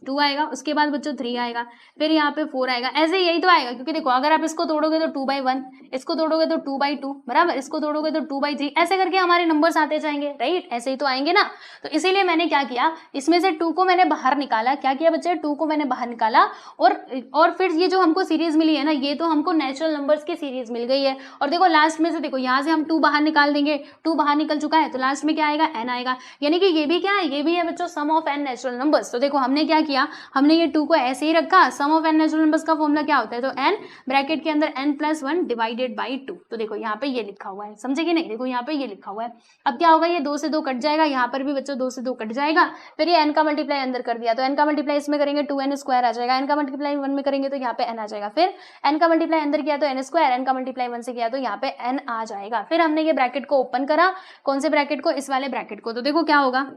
2 आएगा, उसके बाद बच्चों 3 आएगा, फिर यहाँ पे 4 आएगा। ऐसे यही तो आएगा, क्योंकि देखो अगर आप इसको तोड़ोगे तो 2/1, इसको तोड़ोगे तो 2/2, बराबर, इसको तोड़ोगे तो 2/3, ऐसे करके हमारे नंबर्स आते जाएंगे, राइट। ऐसे ही तो आएंगे ना। तो इसीलिए मैंने क्या किया, इसमें से 2 को मैंने बाहर निकाला। क्या किया बच्चे, 2 को मैंने बाहर निकाला, और फिर ये जो हमको सीरीज मिली है ना, ये तो हमको नेचुरल नंबर्स की सीरीज मिल गई है। और देखो लास्ट में से देखो, यहाँ से हम 2 बाहर निकाल देंगे, 2 बाहर निकल चुका है, तो लास्ट में क्या आएगा, n आएगा, यानी कि ये भी क्या है, ये भी है बच्चों सम ऑफ n नेचुरल नंबर्स। तो देखो हमने क्या किया, हमने ये 2 को ऐसे ही रखा। सम ऑफ n नेचुरल नंबर्स का फॉर्मूला क्या होता है, तो n ब्रैकेट के अंदर n + 1 / 2। तो देखो यहाँ पे ये लिखा हुआ है, समझे कि नहीं, देखो यहाँ पे ये लिखा हुआ है। अब क्या होगा, ये 2 से 2 कट जाएगा, यहाँ पर भी बच्चों 2 से 2 कट जाएगा, फिर ये n का मल्टीप्लाई अंदर कर दिया, तो n का मल्टीप्लाई इसमें करेंगे 2n² आ जाएगा, n का मल्टीप्लाई 1 में करेंगे तो यहाँ पे n आ जाएगा, फिर n का मल्टीप्लाई अंदर किया तो n², n का मल्टीप्लाई 1 से किया तो यहाँ पे n आ जाएगा। फिर हमने ये ब्रैकेट को ओपन करा, कौन से ब्रैकेट को, इस वाले ब्रैकेट को। तो देखो क्या होगा,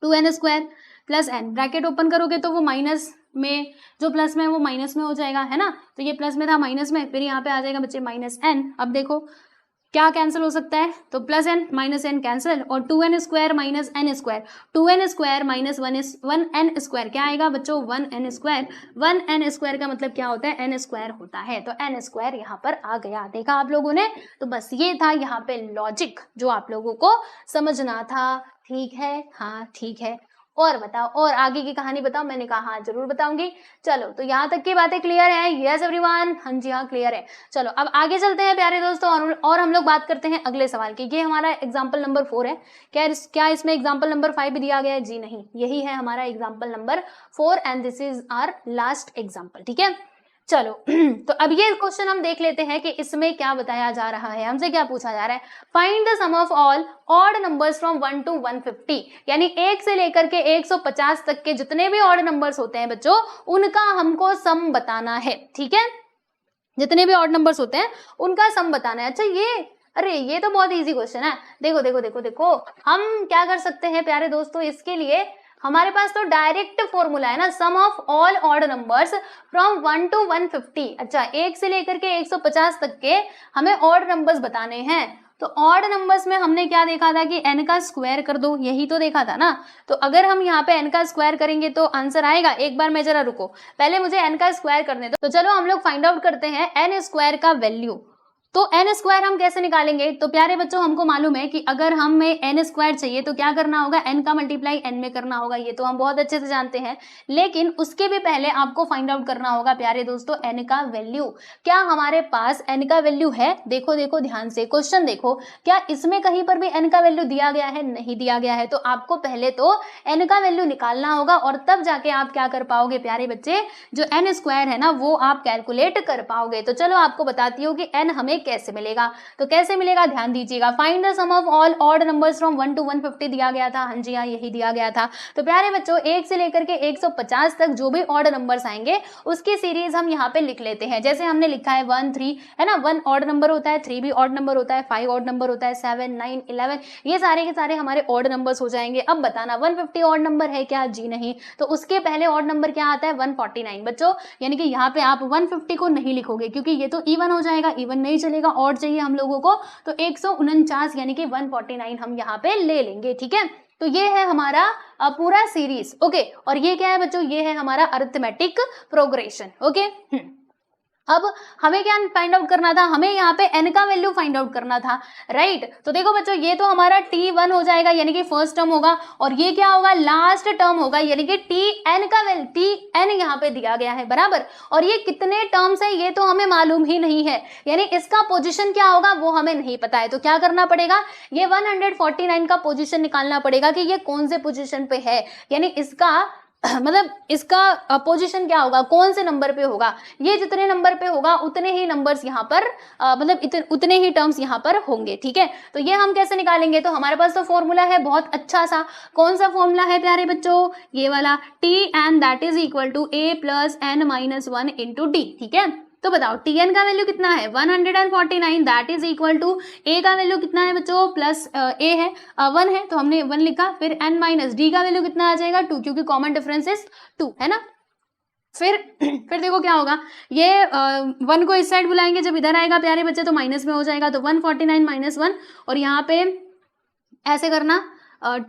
2n² + n, ब्रैकेट ओपन करोगे तो वो माइनस में, जो प्लस में है वो माइनस में हो जाएगा, है ना। तो ये प्लस में था माइनस में, फिर यहाँ पे आ जाएगा बच्चे -n। अब देखो क्या कैंसिल हो सकता है, तो +n -n कैंसिल, और 2n² - n², 2n² - 1n², क्या आएगा बच्चों, 1n²। 1n² का मतलब क्या होता है, n² होता है, तो n² यहाँ पर आ गया, देखा आप लोगों ने। तो बस ये था यहाँ पे लॉजिक जो आप लोगों को समझना था, ठीक है, हाँ ठीक है। और बताओ, और आगे की कहानी बताओ। मैंने कहा हाँ जरूर बताऊंगी। चलो तो यहाँ तक की बातें क्लियर है? यस एवरीवन, हाँ जी हाँ क्लियर है। चलो अब आगे चलते हैं प्यारे दोस्तों, और हम लोग बात करते हैं अगले सवाल की। ये हमारा एग्जाम्पल नंबर 4 है। क्या इसमें एग्जाम्पल नंबर 5 भी दिया गया है? जी नहीं, यही है हमारा example number 4 and this is our last example. ठीक है, चलो तो अब ये क्वेश्चन हम देख लेते हैं कि इसमें क्या बताया जा रहा है। हमसे क्या पूछा जा रहा है? Find the sum of all odd numbers from 1 to 150, यानी 1 से लेकर के 150 तक के जितने भी ऑड नंबर्स होते हैं बच्चों, उनका हमको सम बताना है। ठीक है, जितने भी ऑड नंबर्स होते हैं उनका सम बताना है। अच्छा अरे ये तो बहुत इजी क्वेश्चन है। देखो देखो देखो देखो, हम क्या कर सकते हैं प्यारे दोस्तों, इसके लिए हमारे पास तो डायरेक्ट फॉर्मूला है ना, sum of all odd numbers from 1 to 150। अच्छा, 1 से लेकर के 150 तक के हमें ऑड नंबर्स बताने हैं। तो ऑड नंबर्स में हमने क्या देखा था कि n का स्क्वायर कर दो, यही तो देखा था ना। तो अगर हम यहाँ पे n का स्क्वायर करेंगे तो आंसर आएगा। एक बार मैं जरा रुको, पहले मुझे n का स्क्वायर करने दो। तो चलो हम लोग फाइंड आउट करते हैं n स्क्वायर का वैल्यू। तो एन स्क्वायर हम कैसे निकालेंगे? तो प्यारे बच्चों हमको मालूम है कि अगर हमें एन स्क्वायर चाहिए तो क्या करना होगा, एन का मल्टीप्लाई एन में करना होगा। ये तो हम बहुत अच्छे से जानते हैं, लेकिन उसके भी पहले आपको फाइंड आउट करना होगा प्यारे दोस्तों एन का वैल्यू। क्या हमारे पास एन का वैल्यू है? देखो देखो ध्यान से क्वेश्चन देखो, क्या इसमें कहीं पर भी एन का वैल्यू दिया गया है? नहीं दिया गया है। तो आपको पहले तो एन का वैल्यू निकालना होगा और तब जाके आप क्या कर पाओगे प्यारे बच्चे, जो एन स्क्वायर है ना वो आप कैलकुलेट कर पाओगे। तो चलो आपको बताती हूँ कि एन हमें कैसे मिलेगा। तो कैसे मिलेगा, ध्यान दीजिएगा। Find the sum of all odd numbers from 1 to 150 दिया गया था। हाँ जी हाँ, यही दिया गया था। तो प्यारे बच्चों 1 से लेकर के 150 तक जो भी ऑड नंबर्स आएंगे उसकी सीरीज हम यहाँ पे लिख लेते हैं। जैसे हमने लिखा है 1 3 है ना, 1 ऑड नंबर होता है, 3 भी ऑड नंबर होता है, 5 ऑड नंबर होता है, 7 9 11 ये सारे के सारे हमारे ऑड नंबर्स हो जाएंगे। अब बताना 150 ऑड नंबर है क्या? जी नहीं। तो उसके पहले ऑड नंबर क्या आता है? 149 बच्चों, यानी कि यहाँ पे आप 150 को नहीं लिखोगे क्योंकि ये तो इवन हो जाएगा, इवन नहीं चलेगा, ऑड चाहिए हम लोगों को। तो 149 यानी कि 149 हम यहाँ पे ले लेंगे। ठीक है, तो ये है हमारा पूरा सीरीज। ओके, और ये क्या है बच्चों? ये है हमारा अरिथमेटिक प्रोग्रेशन। ओके, अब हमें क्या फाइंड आउट करना था? हमें यहाँ पे n का वैल्यू फाइंड आउट करना था, राइट। तो देखो बच्चों ये तो हमारा t1 हो जाएगा यानी कि फर्स्ट टर्म होगा, और ये क्या होगा? लास्ट टर्म होगा, यानी कि tn का वैल्यू tn यहाँ पे दिया गया है बराबर। और ये कितने टर्म्स है ये तो हमें मालूम ही नहीं है, यानी इसका पोजीशन क्या होगा वो हमें नहीं पता है। तो क्या करना पड़ेगा, ये 149 का पोजीशन निकालना पड़ेगा कि ये कौन से पोजीशन पे है, यानी इसका मतलब इसका पोजीशन क्या होगा, कौन से नंबर पे होगा। ये जितने नंबर पे होगा उतने ही नंबर्स यहाँ पर मतलब उतने ही टर्म्स यहाँ पर होंगे। ठीक है, तो ये हम कैसे निकालेंगे? तो हमारे पास तो फॉर्मूला है बहुत अच्छा सा। कौन सा फॉर्मूला है प्यारे बच्चों? ये वाला, T n that is equal to a plus n minus 1 into d. ठीक है, तो बताओ tn का वैल्यू कितना है? 149 दैट इज इक्वल टू ए का वैल्यू कितना है बच्चों? प्लस ए है 1 है तो हमने 1 लिखा, फिर n माइनस डी का वैल्यू कितना आ जाएगा? 2, क्योंकि कॉमन डिफरेंस इज 2 है ना। फिर देखो क्या होगा, ये 1 को इस साइड बुलाएंगे, जब इधर आएगा प्यारे बच्चे तो माइनस में हो जाएगा। तो 149 माइनस 1, और यहाँ पे ऐसे करना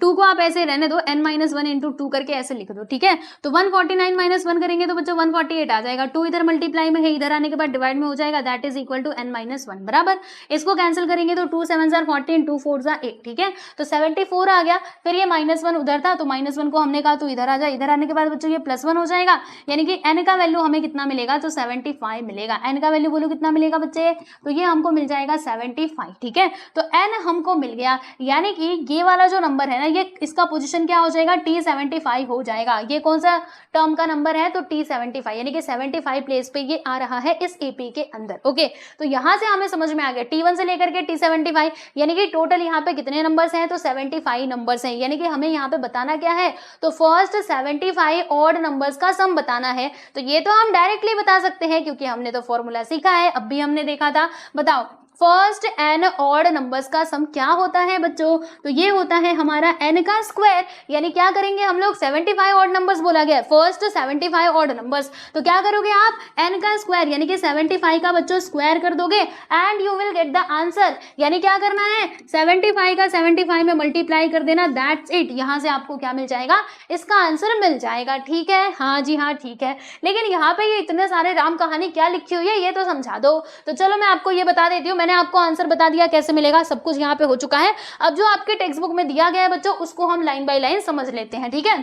2 को आप ऐसे रहने दो, n माइनस 1 इंटू 2 करके ऐसे लिख दो। ठीक है, तो 149 माइनस 1 करेंगे तो बच्चों 148 आ जाएगा। 2 इधर मल्टीप्लाई में है, इधर आने के बाद डिवाइड में हो जाएगा, that is equal to n minus 1 बराबर। इसको कैंसिल करेंगे तो 2 7 जार 14, 2 4 जार 8। ठीक है, तो 74 आ गया। फिर ये -1 उधर था तो -1 को हमने कहा तो इधर आ जाए, इधर आने के बाद बच्चों ये +1 हो जाएगा, यानी कि n का वैल्यू हमें कितना मिलेगा? तो 75 मिलेगा। n का वैल्यू बोलो कितना मिलेगा बच्चे? तो ये हमको मिल जाएगा 75। ठीक है, तो n हमको मिल गया, यानी कि ये वाला जो नंबर है ना, ये इसका पोजीशन क्या हो जाएगा? t75 हो जाएगा। ये कौन सा टर्म का नंबर है? तो t75, यानी कि 75 प्लेस पे ये आ रहा है इस एपी के अंदर। ओके, तो यहां से हमें समझ में आ गया t1 से लेकर के t75, यानी कि टोटल यहाँ पे कितने नंबर्स हैं? तो 75 नंबर्स हैं, यानी कि हमें यहाँ पे बताना क्या है? तो फर्स्ट 75 ऑड नंबर्स का सम बताना है। तो ये तो हम डायरेक्टली बता सकते हैं क्योंकि हमने तो फॉर्मूला सीखा है, अब भी हमने देखा था। बताओ फर्स्ट n ऑड नंबर्स का सम क्या होता है बच्चों? तो ये होता है हमारा n का स्क्वायर, यानी क्या करेंगे हम लोग? 75 ऑड नंबर्स बोला गया, फर्स्ट 75 ऑड नंबर्स, तो क्या करोगे आप? n का स्क्वायर यानी कि 75 का बच्चों स्क्वायर कर दोगे and you will get the answer. यानी क्या करना है? 75 का 75 में मल्टीप्लाई कर देना, दैट्स इट। यहां से आपको क्या मिल जाएगा? इसका आंसर मिल जाएगा। ठीक है, हाँ जी हाँ ठीक है, लेकिन यहाँ पे ये इतने सारे राम कहानी क्या लिखी हुई है ये तो समझा दो। तो चलो मैं आपको ये बता देती हूँ, मैंने आपको आंसर बता दिया कैसे मिलेगा, सब कुछ यहाँ पे हो चुका है। अब जो आपके टेक्स्ट बुक में दिया गया है बच्चों, उसको हम लाइन बाय लाइन समझ लेते हैं, ठीक है।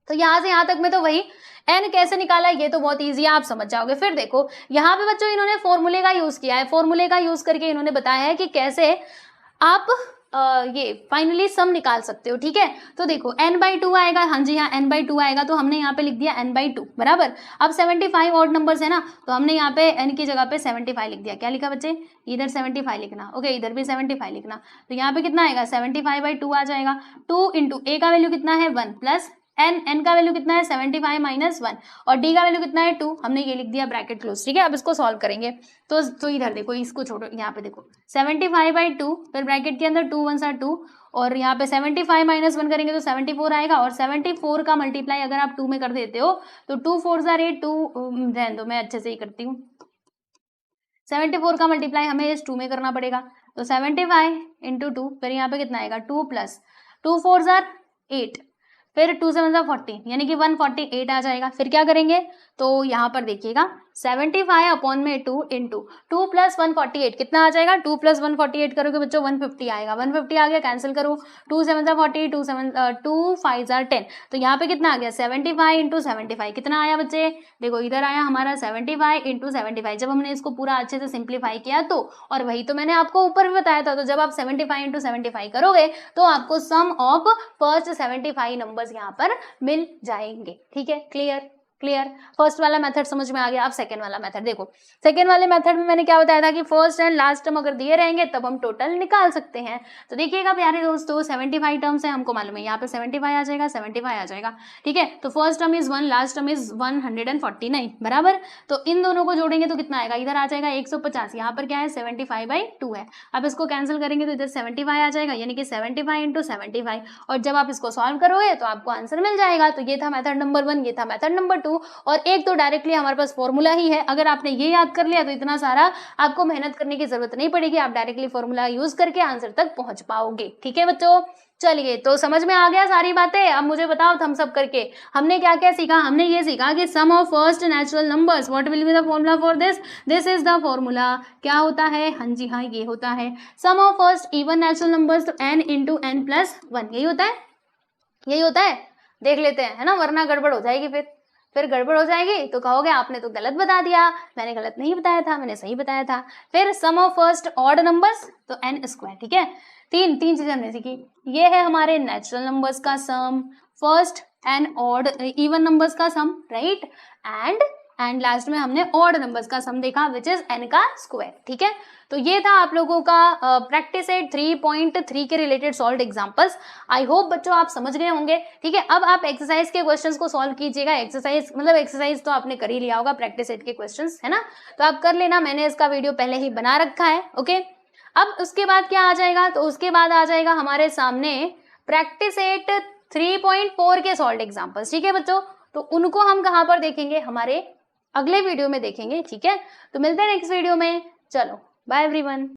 तो यहाँ से यहाँ तक में तो वही n कैसे निकाला, ये तो बहुत इजी है, आप समझ जाओगे। फिर देखो यहाँ पे बच्चों इन्होंने फॉर्मूले का यूज किया है, फॉर्मूले का यूज करके इन्होंने बताया है कि कैसे आप ये फाइनली सम निकाल सकते हो, ठीक है। तो देखो n/2 आएगा, हाँ जी, यहाँ n/2 आएगा, तो हमने यहाँ पे लिख दिया n/2 बराबर। अब 75 ऑड नंबर्स है ना, तो हमने यहाँ पे n की जगह पे 75 लिख दिया। क्या लिखा बच्चे, इधर 75 लिखना, ओके, इधर भी 75 लिखना। तो यहाँ पे कितना आएगा, 75/2 आ जाएगा। 2 इंटू a का वैल्यू कितना है 1 प्लस n का वैल्यू कितना है 75 माइनस 1 और d का वैल्यू कितना है 2, हमने ये लिख दिया ब्रैकेट क्लोज, ठीक है। अब इसको सॉल्व करेंगे तो इधर देखो, इसको छोड़ो, यहाँ पे देखो 75/2, फिर ब्रैकेट के अंदर 2 1 2 और यहाँ पे 75 माइनस 1 करेंगे तो 74 आएगा और 74 का मल्टीप्लाई अगर आप 2 में कर देते हो तो 2 4 8, 2 रहने दो, मैं अच्छे से ही करती हूँ। 74 का मल्टीप्लाई हमें इस 2 में करना पड़ेगा, तो 75 इंटू 2, फिर यहाँ पे कितना आएगा 2 प्लस 2 4 8, फिर 2 7 40, यानी कि 148 आ जाएगा। फिर क्या करेंगे, तो यहाँ पर देखिएगा 75 अपॉन में 2 इंटू 2 प्लस 148 कितना आ जाएगा, 2 प्लस 148 करोगे बच्चों 150 आएगा, 150 आ गया, कैंसिल करो, 2 7 40, 2 5 10, तो यहाँ पे कितना आ गया 75 इंटू 75 कितना आया बच्चे, देखो इधर आया हमारा 75 इंटू 75। जब हमने इसको पूरा अच्छे से सिंप्लीफाई किया तो, और वही तो मैंने आपको ऊपर भी बताया था, तो जब आप 75 इंटू 75 करोगे तो आपको सम ऑफ फर्स्ट 75 नंबर्स यहाँ पर मिल जाएंगे, ठीक है। क्लियर, फर्स्ट वाला मेथड समझ में आ गया। अब सेकंड वाला मेथड देखो, सेकंड वाले मेथड में मैंने क्या बताया था कि फर्स्ट एंड लास्ट टर्म अगर दिए रहेंगे तब हम टोटल निकाल सकते हैं। तो देखिएगा प्यारे दोस्तों, 75 टर्म्स है, हमको मालूम है, यहाँ पे 75 आ जाएगा, 75 आ जाएगा, ठीक है। तो first term is 1, last term is 149 बराबर। तो इन दोनों को जोड़ेंगे तो कितना आएगा, इधर आ जाएगा 150, यहाँ पर क्या है 75/2 है। अब इसको कैंसिल करेंगे तो इधर 75 आ जाएगा, यानी कि 75 इंटू 75, और जब आप इसको सॉल्व करोगे तो आपको आंसर मिल जाएगा। तो ये था मेथड नंबर 1, ये था मेथड नंबर 2, और एक तो डायरेक्टली हमारे पास फॉर्मूला ही है। अगर आपने ये याद कर लिया तो इतना सारा आपको मेहनत करने की जरूरत नहीं पड़ेगी, आप डायरेक्टली फॉर्मूला यूज करके आंसर तक पहुंच पाओगे, ठीक है बच्चों। चलिए, तो समझ में आ गया सारी बातें। अब मुझे बताओ थम्स अप करके हमने क्या क्या सीखा। हमने ये सीखा कि sum of first natural numbers, what will be the formula for this, this is the formula. क्या होता है, हाँ जी हाँ, ये होता है sum of first even natural numbers, तो n इंटू n प्लस 1, यही होता है, यही होता है। देख लेते हैं, है ना, वरना गड़बड़ हो जाएगी, फिर गड़बड़ हो जाएगी तो कहोगे आपने तो गलत बता दिया। मैंने गलत नहीं बताया था, मैंने सही बताया था। फिर सम ऑफ फर्स्ट ऑड नंबर्स, तो n², ठीक है। तीन चीजें हमने सीखी, ये है हमारे नेचुरल नंबर्स का sum, first and odd even numbers का सम, राइट, एंड लास्ट में हमने ऑड नंबर्स का सम देखा, विच इज n का स्क्वायर, ठीक है। तो ये था आप लोगों का प्रैक्टिस एट 3.3 के related solve examples. I hope बच्चों आप समझ गए होंगे, ठीक है। अब आप एक्सरसाइज के क्वेश्चंस को सॉल्व कीजिएगा। एक्सरसाइज तो आपने कर ही लिया होगा, प्रैक्टिस एट के क्वेश्चंस, है ना, तो आप कर लेना, मैंने इसका वीडियो पहले ही बना रखा है, ओके। अब उसके बाद क्या आ जाएगा, तो उसके बाद आ जाएगा हमारे सामने प्रैक्टिस एट 3.4 के सॉल्व एग्जाम्पल्स, ठीक है बच्चों। तो उनको हम कहाँ पर देखेंगे, हमारे अगले वीडियो में देखेंगे, ठीक है। तो मिलते हैं नेक्स्ट वीडियो में, चलो बाय एवरीवन।